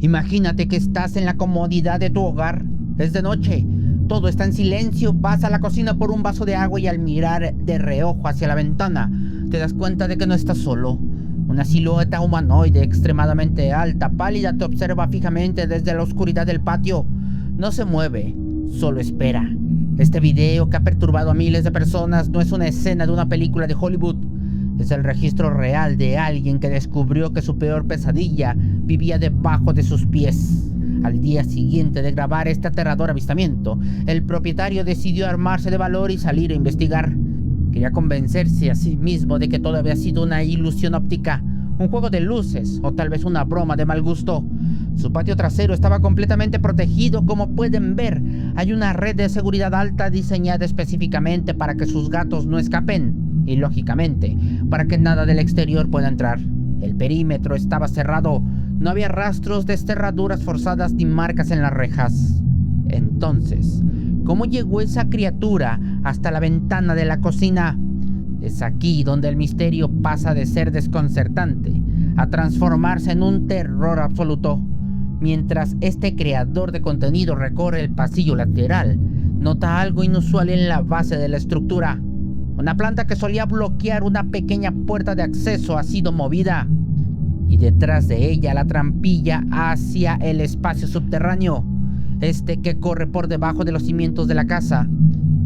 Imagínate que estás en la comodidad de tu hogar. Es de noche. Todo está en silencio. Vas a la cocina por un vaso de agua y al mirar de reojo hacia la ventana, te das cuenta de que no estás solo. Una silueta humanoide extremadamente alta, pálida, te observa fijamente desde la oscuridad del patio. No se mueve, solo espera. Este video que ha perturbado a miles de personas no es una escena de una película de Hollywood. Es el registro real de alguien que descubrió que su peor pesadilla vivía debajo de sus pies. Al día siguiente de grabar este aterrador avistamiento, el propietario decidió armarse de valor y salir a investigar. Quería convencerse a sí mismo de que todo había sido una ilusión óptica, un juego de luces o tal vez una broma de mal gusto. Su patio trasero estaba completamente protegido, como pueden ver. Hay una red de seguridad alta diseñada específicamente para que sus gatos no escapen. Y lógicamente, para que nada del exterior pueda entrar. El perímetro estaba cerrado, no había rastros de cerraduras forzadas ni marcas en las rejas. Entonces, ¿cómo llegó esa criatura hasta la ventana de la cocina? Es aquí donde el misterio pasa de ser desconcertante a transformarse en un terror absoluto. Mientras este creador de contenido recorre el pasillo lateral, nota algo inusual en la base de la estructura. Una planta que solía bloquear una pequeña puerta de acceso ha sido movida, y detrás de ella la trampilla hacia el espacio subterráneo, que corre por debajo de los cimientos de la casa.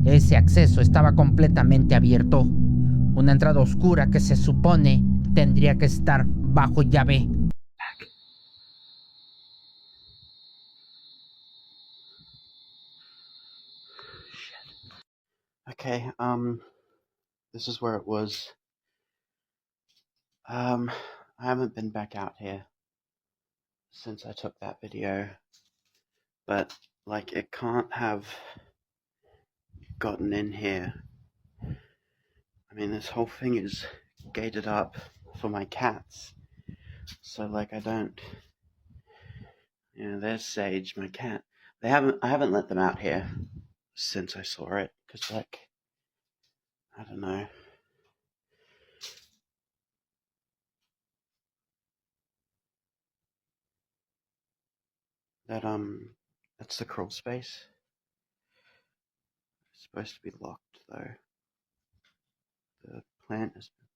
Ese acceso estaba completamente abierto, una entrada oscura que se supone tendría que estar bajo llave. Okay, this is where it was. I haven't been back out here since I took that video, but like it can't have gotten in here. I mean, this whole thing is gated up for my cats, so like I don't, there's Sage, my cat. I haven't let them out here since I saw it, because like, I don't know. That's the crawl space. It's supposed to be locked though. The plant has been...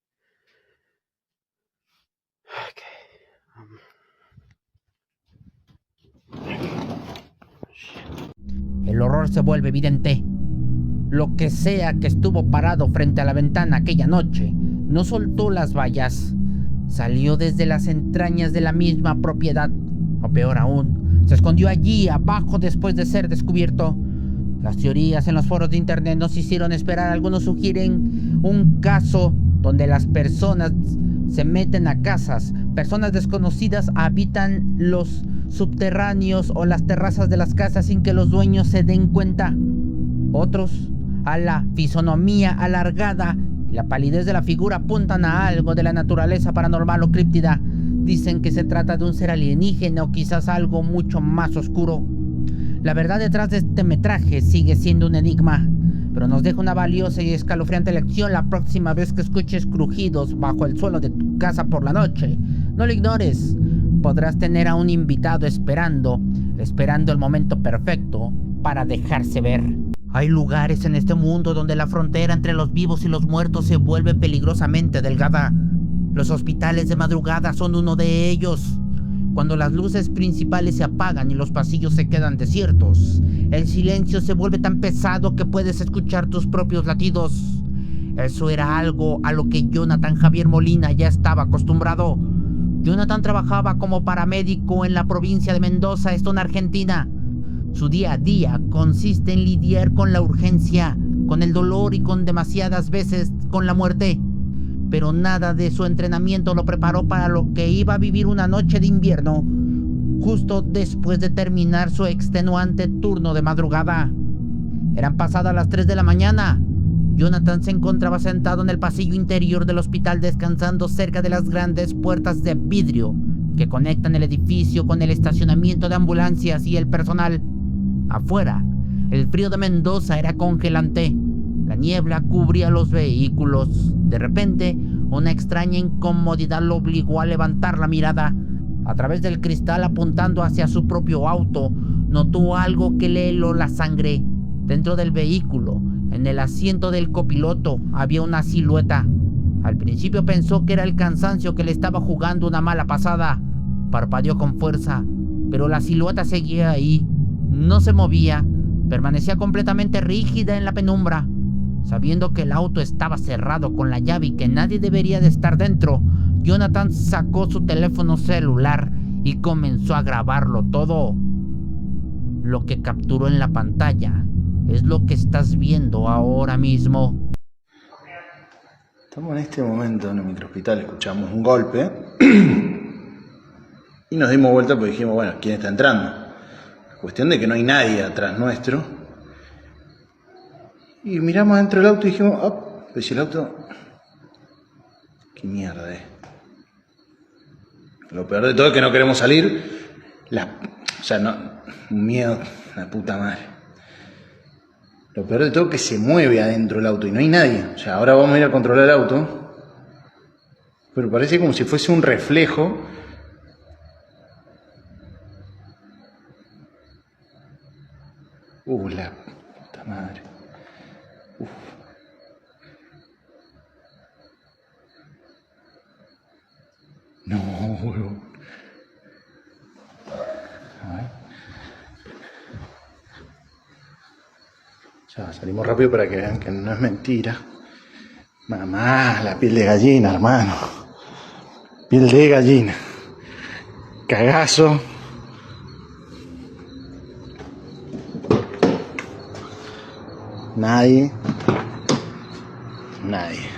El horror se vuelve evidente. Lo que sea que estuvo parado frente a la ventana aquella noche no soltó las vallas. Salió desde las entrañas de la misma propiedad, o peor aún, se escondió allí abajo después de ser descubierto. Las teorías en los foros de internet nos hicieron esperar. Algunos sugieren un caso donde las personas se meten a casas, personas desconocidas habitan los subterráneos o las terrazas de las casas sin que los dueños se den cuenta. Otros, a la fisonomía alargada y la palidez de la figura, apuntan a algo de la naturaleza paranormal o críptida. Dicen que se trata de un ser alienígena o quizás algo mucho más oscuro. La verdad detrás de este metraje sigue siendo un enigma, pero nos deja una valiosa y escalofriante lección la próxima vez que escuches crujidos bajo el suelo de tu casa por la noche. No lo ignores. Podrás tener a un invitado esperando el momento perfecto para dejarse ver. Hay lugares en este mundo donde la frontera entre los vivos y los muertos se vuelve peligrosamente delgada. Los hospitales de madrugada son uno de ellos. Cuando las luces principales se apagan y los pasillos se quedan desiertos, el silencio se vuelve tan pesado que puedes escuchar tus propios latidos. Eso era algo a lo que Jonathan Javier Molina ya estaba acostumbrado. Jonathan trabajaba como paramédico en la provincia de Mendoza, esto en Argentina. Su día a día consiste en lidiar con la urgencia, con el dolor y con demasiadas veces con la muerte. Pero nada de su entrenamiento lo preparó para lo que iba a vivir una noche de invierno, justo después de terminar su extenuante turno de madrugada. Eran pasadas las 3 de la mañana. Jonathan se encontraba sentado en el pasillo interior del hospital descansando cerca de las grandes puertas de vidrio que conectan el edificio con el estacionamiento de ambulancias y el personal. Afuera, el frío de Mendoza era congelante. La niebla cubría los vehículos. De repente, una extraña incomodidad lo obligó a levantar la mirada. A través del cristal apuntando hacia su propio auto, notó algo que le heló la sangre. Dentro del vehículo, en el asiento del copiloto, había una silueta. Al principio pensó que era el cansancio que le estaba jugando una mala pasada. Parpadeó con fuerza, pero la silueta seguía ahí. No se movía, permanecía completamente rígida en la penumbra. Sabiendo que el auto estaba cerrado con la llave y que nadie debería de estar dentro, Jonathan sacó su teléfono celular y comenzó a grabarlo todo. Lo que capturó en la pantalla es lo que estás viendo ahora mismo. Estamos en este momento en el microhospital, escuchamos un golpe y nos dimos vuelta porque dijimos, bueno, ¿quién está entrando? Cuestión de que no hay nadie atrás nuestro. Y miramos dentro del auto y dijimos, oh, pues si el auto... ¿Qué mierda es? Lo peor de todo es que no queremos salir. Un miedo, la puta madre. Lo peor de todo es que se mueve adentro el auto y no hay nadie. O sea, ahora vamos a ir a controlar el auto. Pero parece como si fuese un reflejo. La puta madre. No, huevón. A ver. Ya, salimos rápido para que vean que no es mentira. Mamá, la piel de gallina, hermano. Piel de gallina. Cagazo. Nadie. Nadie.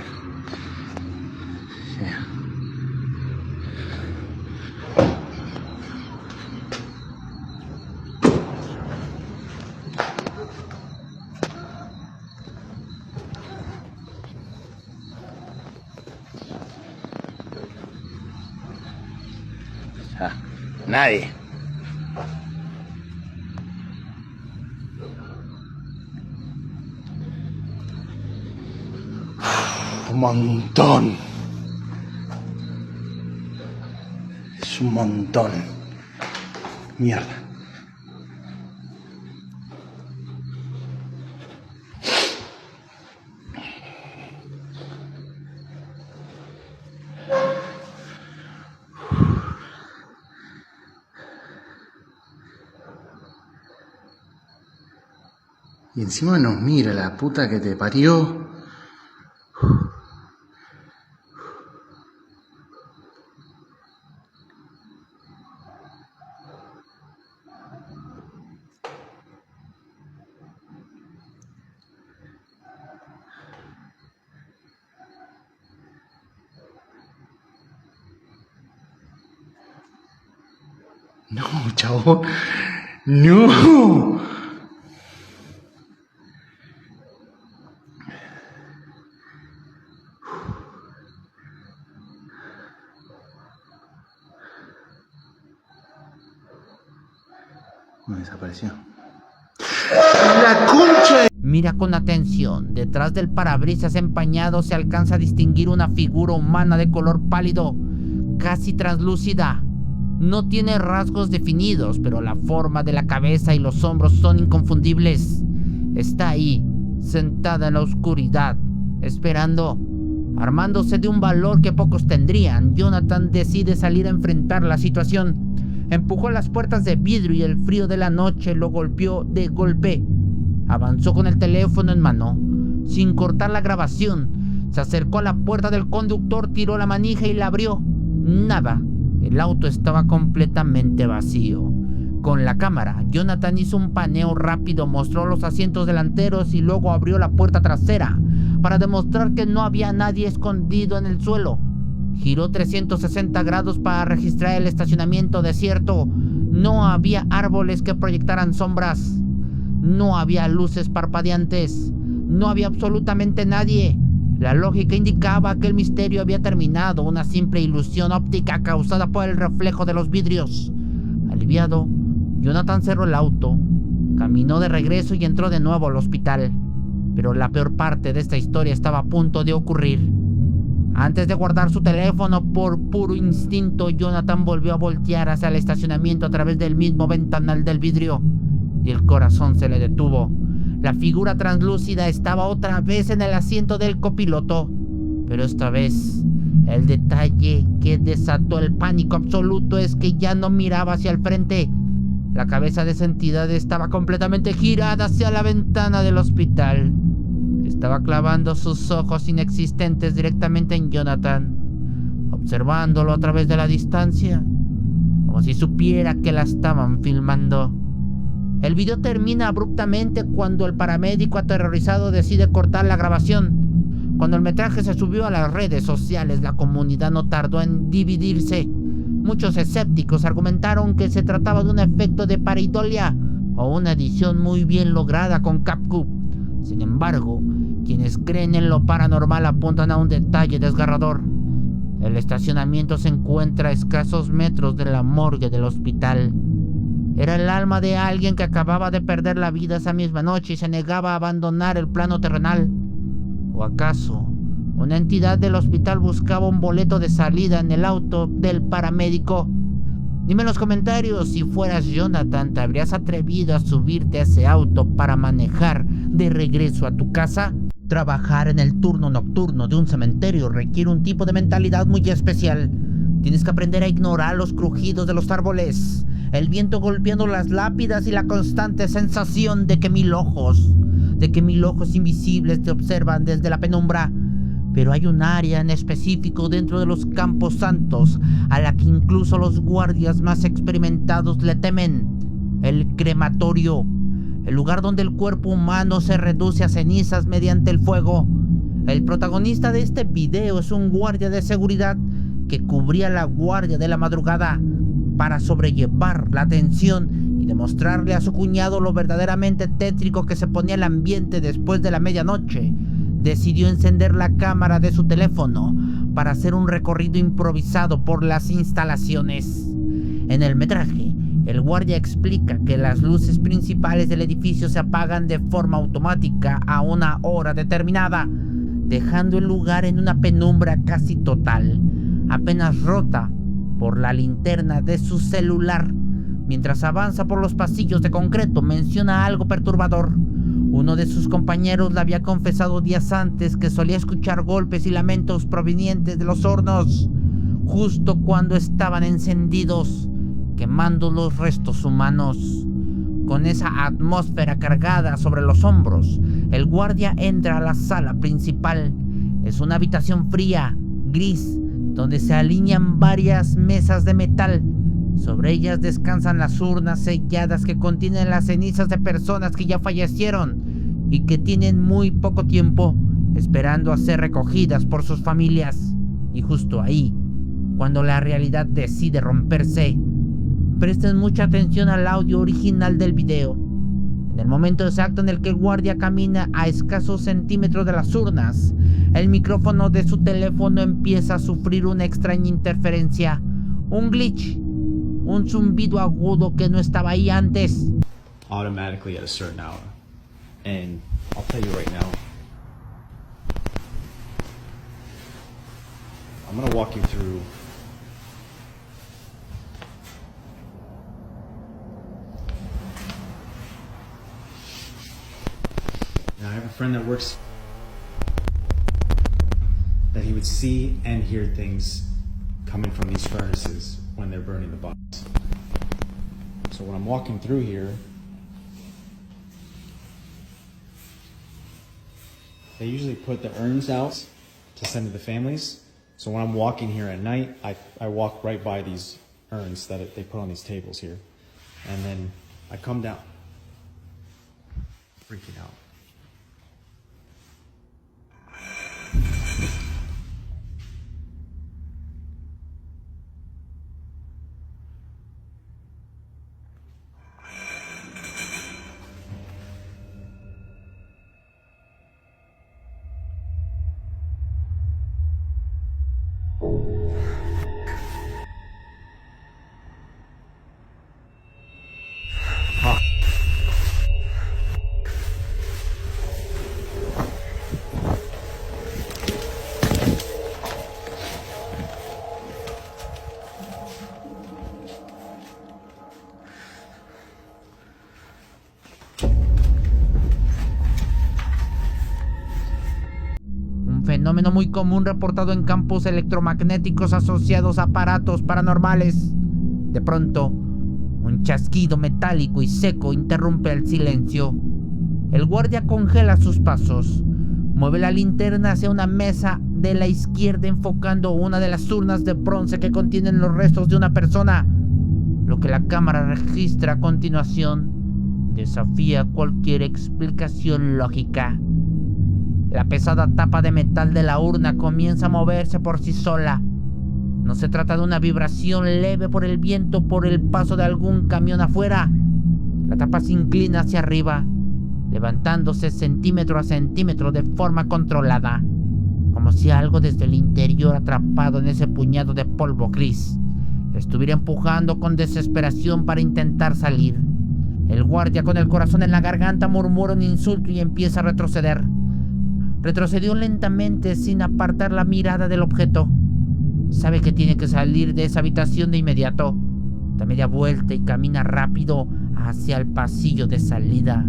Un montón. Es un montón. Mierda. Y encima nos mira la puta que te parió. No, chavo. No. Desapareció. ¡La concha! Mira con atención. Detrás del parabrisas empañado se alcanza a distinguir una figura humana de color pálido, casi translúcida. No tiene rasgos definidos, pero la forma de la cabeza y los hombros son inconfundibles. Está ahí, sentada en la oscuridad, esperando. Armándose de un valor que pocos tendrían, Jonathan decide salir a enfrentar la situación. Empujó las puertas de vidrio y el frío de la noche lo golpeó de golpe. Avanzó con el teléfono en mano, sin cortar la grabación. Se acercó a la puerta del conductor, tiró la manija y la abrió. Nada. El auto estaba completamente vacío. Con la cámara, Jonathan hizo un paneo rápido, mostró los asientos delanteros y luego abrió la puerta trasera para demostrar que no había nadie escondido en el suelo. Giró 360 grados para registrar el estacionamiento desierto. No había árboles que proyectaran sombras. No había luces parpadeantes. No había absolutamente nadie. La lógica indicaba que el misterio había terminado, una simple ilusión óptica causada por el reflejo de los vidrios. Aliviado, Jonathan cerró el auto, caminó de regreso y entró de nuevo al hospital. Pero la peor parte de esta historia estaba a punto de ocurrir. Antes de guardar su teléfono, por puro instinto, Jonathan volvió a voltear hacia el estacionamiento a través del mismo ventanal del vidrio, y el corazón se le detuvo. La figura translúcida estaba otra vez en el asiento del copiloto, pero esta vez el detalle que desató el pánico absoluto es que ya no miraba hacia el frente. La cabeza de esa entidad estaba completamente girada hacia la ventana del hospital. Estaba clavando sus ojos inexistentes directamente en Jonathan, observándolo a través de la distancia, como si supiera que la estaban filmando. El video termina abruptamente cuando el paramédico aterrorizado decide cortar la grabación. Cuando el metraje se subió a las redes sociales, la comunidad no tardó en dividirse. Muchos escépticos argumentaron que se trataba de un efecto de pareidolia o una edición muy bien lograda con CapCut. Sin embargo, quienes creen en lo paranormal apuntan a un detalle desgarrador. El estacionamiento se encuentra a escasos metros de la morgue del hospital. Era el alma de alguien que acababa de perder la vida esa misma noche y se negaba a abandonar el plano terrenal. ¿O acaso una entidad del hospital buscaba un boleto de salida en el auto del paramédico? Dime en los comentarios, si fueras Jonathan, ¿te habrías atrevido a subirte a ese auto para manejar de regreso a tu casa? Trabajar en el turno nocturno de un cementerio requiere un tipo de mentalidad muy especial. Tienes que aprender a ignorar los crujidos de los árboles, el viento golpeando las lápidas y la constante sensación de que mil ojos invisibles te observan desde la penumbra. Pero hay un área en específico dentro de los campos santos a la que incluso los guardias más experimentados le temen: el crematorio, el lugar donde el cuerpo humano se reduce a cenizas mediante el fuego. El protagonista de este video es un guardia de seguridad que cubría la guardia de la madrugada. Para sobrellevar la tensión y demostrarle a su cuñado lo verdaderamente tétrico que se ponía el ambiente después de la medianoche, decidió encender la cámara de su teléfono para hacer un recorrido improvisado por las instalaciones. En el metraje, el guardia explica que las luces principales del edificio se apagan de forma automática a una hora determinada, dejando el lugar en una penumbra casi total, apenas rota por la linterna de su celular. Mientras avanza por los pasillos de concreto, menciona algo perturbador. Uno de sus compañeros le había confesado días antes que solía escuchar golpes y lamentos provenientes de los hornos, justo cuando estaban encendidos, quemando los restos humanos. Con esa atmósfera cargada sobre los hombros, el guardia entra a la sala principal. Es una habitación fría, gris, donde se alinean varias mesas de metal. Sobre ellas descansan las urnas selladas que contienen las cenizas de personas que ya fallecieron y que tienen muy poco tiempo esperando a ser recogidas por sus familias. Y justo ahí, cuando la realidad decide romperse, presten mucha atención al audio original del video. En el momento exacto en el que el guardia camina a escasos centímetros de las urnas, el micrófono de su teléfono empieza a sufrir una extraña interferencia, un glitch, un zumbido agudo que no estaba ahí antes. Automatically at a certain hour. And I'll tell you right now, I'm gonna walk you through now. I have a friend that works that he would see and hear things coming from these furnaces when they're burning the bodies. So when I'm walking through here, they usually put the urns out to send to the families. So when I'm walking here at night, I walk right by these urns that they put on these tables here. And then I come down, freaking out. fenómeno muy común reportado en campos electromagnéticos asociados a aparatos paranormales. De pronto, un chasquido metálico y seco interrumpe el silencio. El guardia congela sus pasos, mueve la linterna hacia una mesa de la izquierda enfocando una de las urnas de bronce que contienen los restos de una persona. Lo que la cámara registra a continuación desafía cualquier explicación lógica. La pesada tapa de metal de la urna comienza a moverse por sí sola. No se trata de una vibración leve por el viento o por el paso de algún camión afuera. La tapa se inclina hacia arriba, levantándose centímetro a centímetro de forma controlada, como si algo desde el interior atrapado en ese puñado de polvo gris estuviera empujando con desesperación para intentar salir. El guardia, con el corazón en la garganta, murmura un insulto y empieza a retroceder. Retrocedió lentamente sin apartar la mirada del objeto. Sabe que tiene que salir de esa habitación de inmediato. Da media vuelta y camina rápido hacia el pasillo de salida,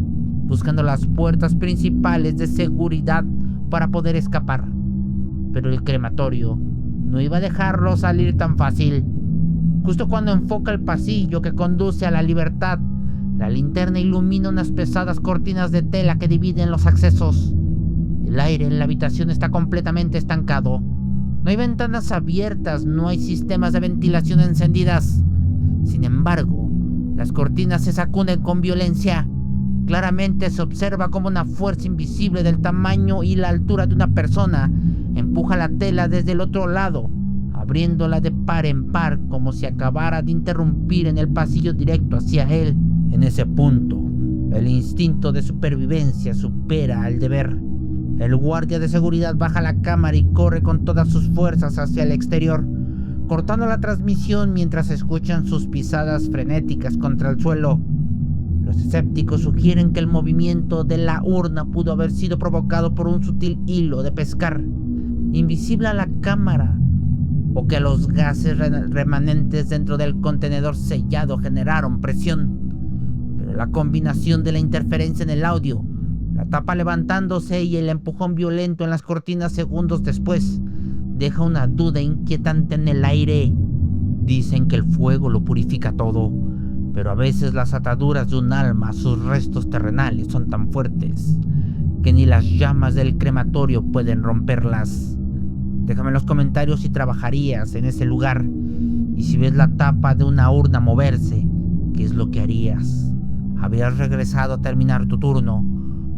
buscando las puertas principales de seguridad para poder escapar. Pero el crematorio no iba a dejarlo salir tan fácil. Justo cuando enfoca el pasillo que conduce a la libertad, la linterna ilumina unas pesadas cortinas de tela que dividen los accesos. El aire en la habitación está completamente estancado. No hay ventanas abiertas, no hay sistemas de ventilación encendidas. Sin embargo, las cortinas se sacuden con violencia. Claramente se observa como una fuerza invisible del tamaño y la altura de una persona empuja la tela desde el otro lado, abriéndola de par en par como si acabara de interrumpir en el pasillo directo hacia él. En ese punto, el instinto de supervivencia supera al deber. El guardia de seguridad baja la cámara y corre con todas sus fuerzas hacia el exterior, cortando la transmisión mientras escuchan sus pisadas frenéticas contra el suelo. Los escépticos sugieren que el movimiento de la urna pudo haber sido provocado por un sutil hilo de pescar, invisible a la cámara, o que los gases remanentes dentro del contenedor sellado generaron presión. Pero la combinación de la interferencia en el audio, la tapa levantándose y el empujón violento en las cortinas segundos después, deja una duda inquietante en el aire. Dicen que el fuego lo purifica todo, pero a veces las ataduras de un alma a sus restos terrenales son tan fuertes que ni las llamas del crematorio pueden romperlas. Déjame en los comentarios si trabajarías en ese lugar, y si ves la tapa de una urna moverse, ¿qué es lo que harías? ¿Habrías regresado a terminar tu turno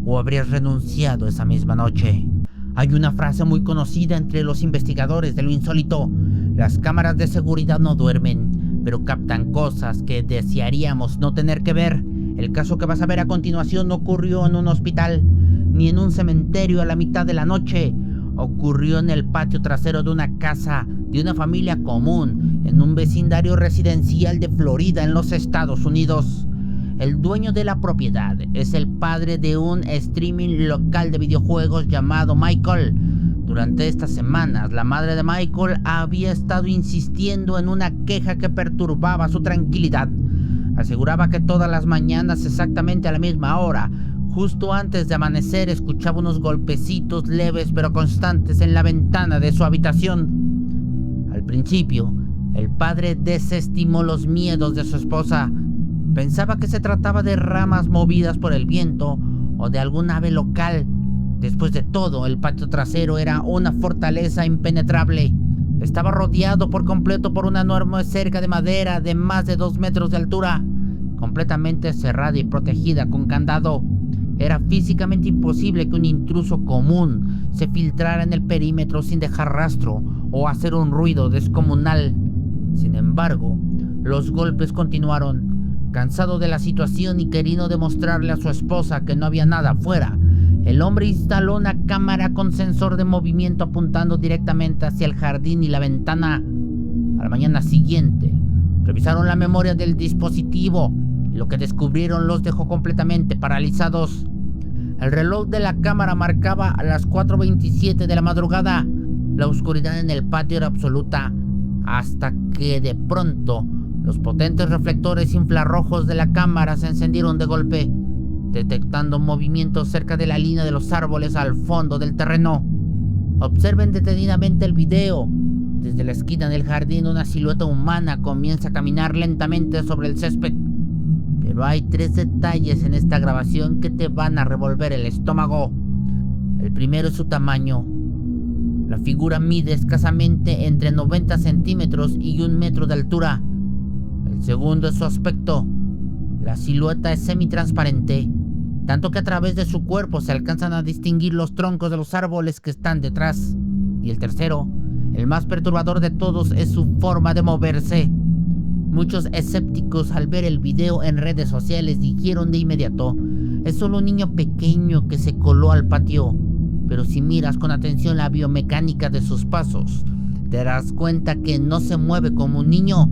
o habrías renunciado esa misma noche? Hay una frase muy conocida entre los investigadores de lo insólito: las cámaras de seguridad no duermen, pero captan cosas que desearíamos no tener que ver. El caso que vas a ver a continuación no ocurrió en un hospital, ni en un cementerio a la mitad de la noche. Ocurrió en el patio trasero de una casa de una familia común, en un vecindario residencial de Florida, en los Estados Unidos. El dueño de la propiedad es el padre de un streaming local de videojuegos llamado Michael. Durante estas semanas, la madre de Michael había estado insistiendo en una queja que perturbaba su tranquilidad. Aseguraba que todas las mañanas, exactamente a la misma hora, justo antes de amanecer, escuchaba unos golpecitos leves pero constantes en la ventana de su habitación. Al principio, el padre desestimó los miedos de su esposa. Pensaba que se trataba de ramas movidas por el viento o de algún ave local. Después de todo, el patio trasero era una fortaleza impenetrable. Estaba rodeado por completo por una enorme cerca de madera de más de 2 metros de altura, completamente cerrada y protegida con candado. Era físicamente imposible que un intruso común se filtrara en el perímetro sin dejar rastro o hacer un ruido descomunal. Sin embargo, los golpes continuaron. Cansado de la situación y queriendo demostrarle a su esposa que no había nada afuera, el hombre instaló una cámara con sensor de movimiento apuntando directamente hacia el jardín y la ventana. A la mañana siguiente, revisaron la memoria del dispositivo y lo que descubrieron los dejó completamente paralizados. El reloj de la cámara marcaba a las 4:27 de la madrugada. La oscuridad en el patio era absoluta, hasta que de pronto los potentes reflectores infrarrojos de la cámara se encendieron de golpe, detectando movimientos cerca de la línea de los árboles al fondo del terreno. Observen detenidamente el video. Desde la esquina del jardín una silueta humana comienza a caminar lentamente sobre el césped. Pero hay 3 detalles en esta grabación que te van a revolver el estómago. El primero es su tamaño. La figura mide escasamente entre 90 centímetros y 1 metro de altura. El segundo es su aspecto. La silueta es semitransparente, tanto que a través de su cuerpo se alcanzan a distinguir los troncos de los árboles que están detrás. Y el tercero, el más perturbador de todos, es su forma de moverse. Muchos escépticos al ver el video en redes sociales dijeron de inmediato: es solo un niño pequeño que se coló al patio. Pero si miras con atención la biomecánica de sus pasos, te darás cuenta que no se mueve como un niño.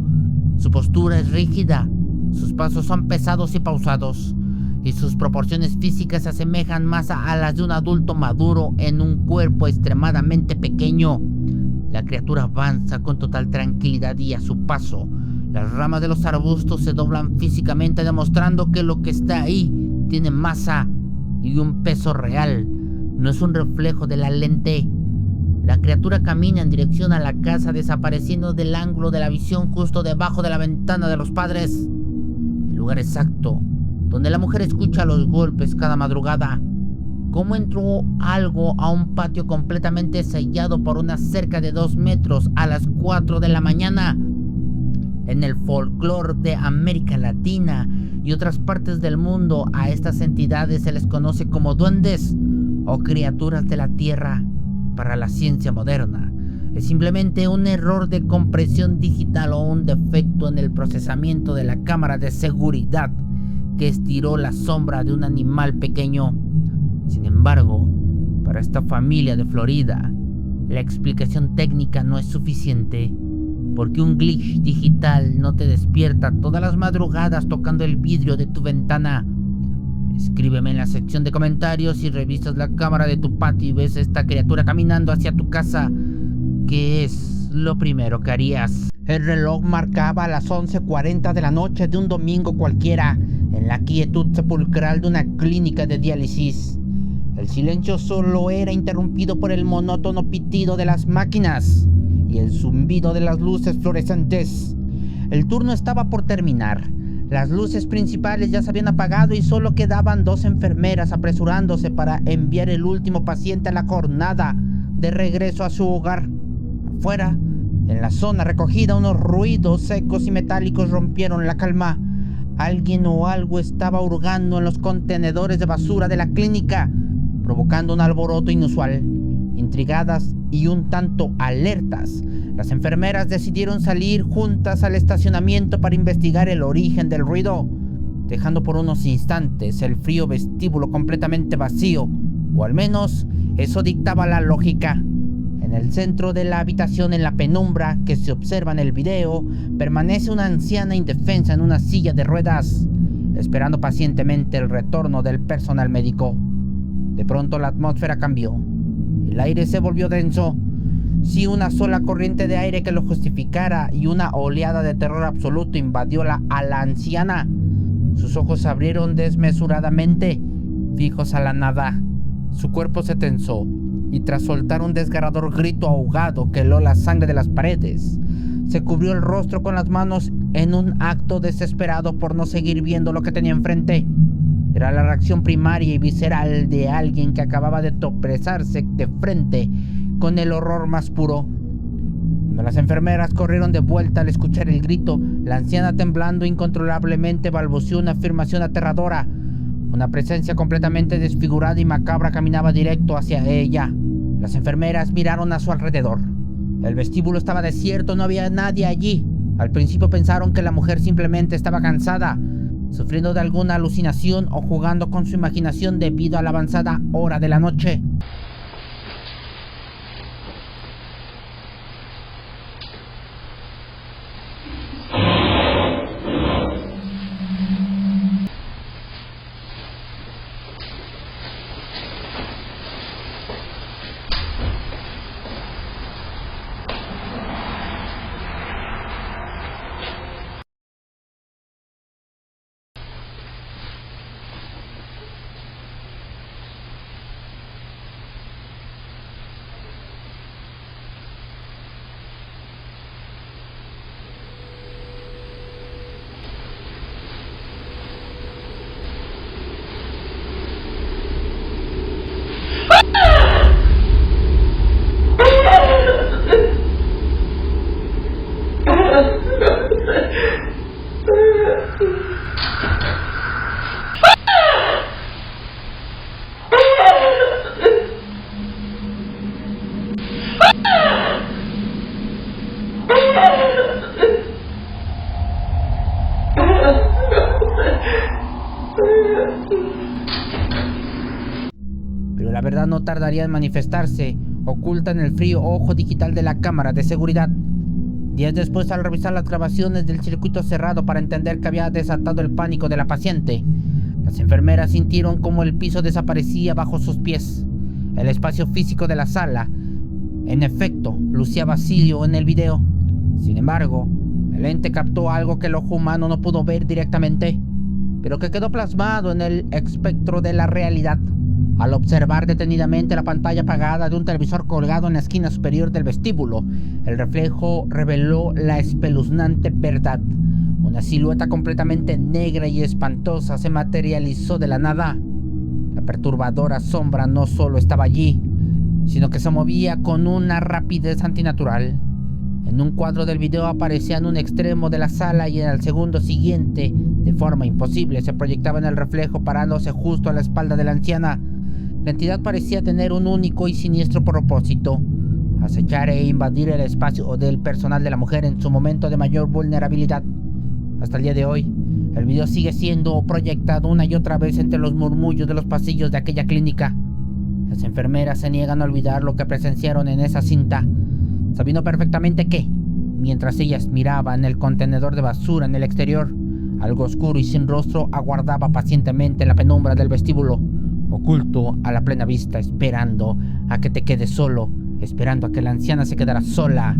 Su postura es rígida, sus pasos son pesados y pausados, y sus proporciones físicas se asemejan más a las de un adulto maduro en un cuerpo extremadamente pequeño. La criatura avanza con total tranquilidad y a su paso, las ramas de los arbustos se doblan físicamente, demostrando que lo que está ahí tiene masa y un peso real. No es un reflejo de la lente. La criatura camina en dirección a la casa, desapareciendo del ángulo de la visión justo debajo de la ventana de los padres. El lugar exacto donde la mujer escucha los golpes cada madrugada. ¿Cómo entró algo a un patio completamente sellado por una cerca de 2 metros a las 4 de la mañana? En el folclore de América Latina y otras partes del mundo, a estas entidades se les conoce como duendes o criaturas de la tierra. Para la ciencia moderna, es simplemente un error de compresión digital o un defecto en el procesamiento de la cámara de seguridad que estiró la sombra de un animal pequeño. Sin embargo, para esta familia de Florida, la explicación técnica no es suficiente, porque un glitch digital no te despierta todas las madrugadas tocando el vidrio de tu ventana. Escríbeme en la sección de comentarios si revisas la cámara de tu patio y ves a esta criatura caminando hacia tu casa. ¿Qué es lo primero que harías? El reloj marcaba las 11:40 de la noche de un domingo cualquiera, en la quietud sepulcral de una clínica de diálisis. El silencio solo era interrumpido por el monótono pitido de las máquinas y el zumbido de las luces fluorescentes. El turno estaba por terminar. Las luces principales ya se habían apagado y solo quedaban 2 enfermeras apresurándose para enviar el último paciente a la jornada de regreso a su hogar. Afuera, en la zona recogida, unos ruidos secos y metálicos rompieron la calma. Alguien o algo estaba hurgando en los contenedores de basura de la clínica, provocando un alboroto inusual. Intrigadas y un tanto alertas, las enfermeras decidieron salir juntas al estacionamiento para investigar el origen del ruido, dejando por unos instantes el frío vestíbulo completamente vacío, o al menos eso dictaba la lógica. En el centro de la habitación, en la penumbra que se observa en el video, permanece una anciana indefensa en una silla de ruedas, esperando pacientemente el retorno del personal médico. De pronto la atmósfera cambió. El aire se volvió denso. Si una sola corriente de aire que lo justificara, y una oleada de terror absoluto invadió a la anciana. Sus ojos se abrieron desmesuradamente, fijos a la nada. Su cuerpo se tensó, y tras soltar un desgarrador grito ahogado que heló la sangre de las paredes, se cubrió el rostro con las manos en un acto desesperado por no seguir viendo lo que tenía enfrente. Era la reacción primaria y visceral de alguien que acababa de tropezarse de frente con el horror más puro. Cuando las enfermeras corrieron de vuelta al escuchar el grito, la anciana, temblando incontrolablemente, balbuceó una afirmación aterradora. Una presencia completamente desfigurada y macabra caminaba directo hacia ella. Las enfermeras miraron a su alrededor. El vestíbulo estaba desierto, no había nadie allí. Al principio pensaron que la mujer simplemente estaba cansada, sufriendo de alguna alucinación o jugando con su imaginación debido a la avanzada hora de la noche. la verdad no tardaría en manifestarse, oculta en el frío ojo digital de la cámara de seguridad. Días después, al revisar las grabaciones del circuito cerrado para entender que había desatado el pánico de la paciente, las enfermeras sintieron como el piso desaparecía bajo sus pies. El espacio físico de la sala, en efecto, lucía vacío en el video. Sin embargo, el ente captó algo que el ojo humano no pudo ver directamente, pero que quedó plasmado en el espectro de la realidad. Al observar detenidamente la pantalla apagada de un televisor colgado en la esquina superior del vestíbulo, el reflejo reveló la espeluznante verdad. Una silueta completamente negra y espantosa se materializó de la nada. La perturbadora sombra no solo estaba allí, sino que se movía con una rapidez antinatural. En un cuadro del video aparecía en un extremo de la sala y en el segundo siguiente, de forma imposible, se proyectaba en el reflejo parándose justo a la espalda de la anciana. La entidad parecía tener un único y siniestro propósito: acechar e invadir el espacio del personal de la mujer en su momento de mayor vulnerabilidad. Hasta el día de hoy, el video sigue siendo proyectado una y otra vez entre los murmullos de los pasillos de aquella clínica. Las enfermeras se niegan a olvidar lo que presenciaron en esa cinta, sabiendo perfectamente que, mientras ellas miraban el contenedor de basura en el exterior, algo oscuro y sin rostro aguardaba pacientemente en la penumbra del vestíbulo, oculto a la plena vista, esperando a que te quedes solo, esperando a que la anciana se quedara sola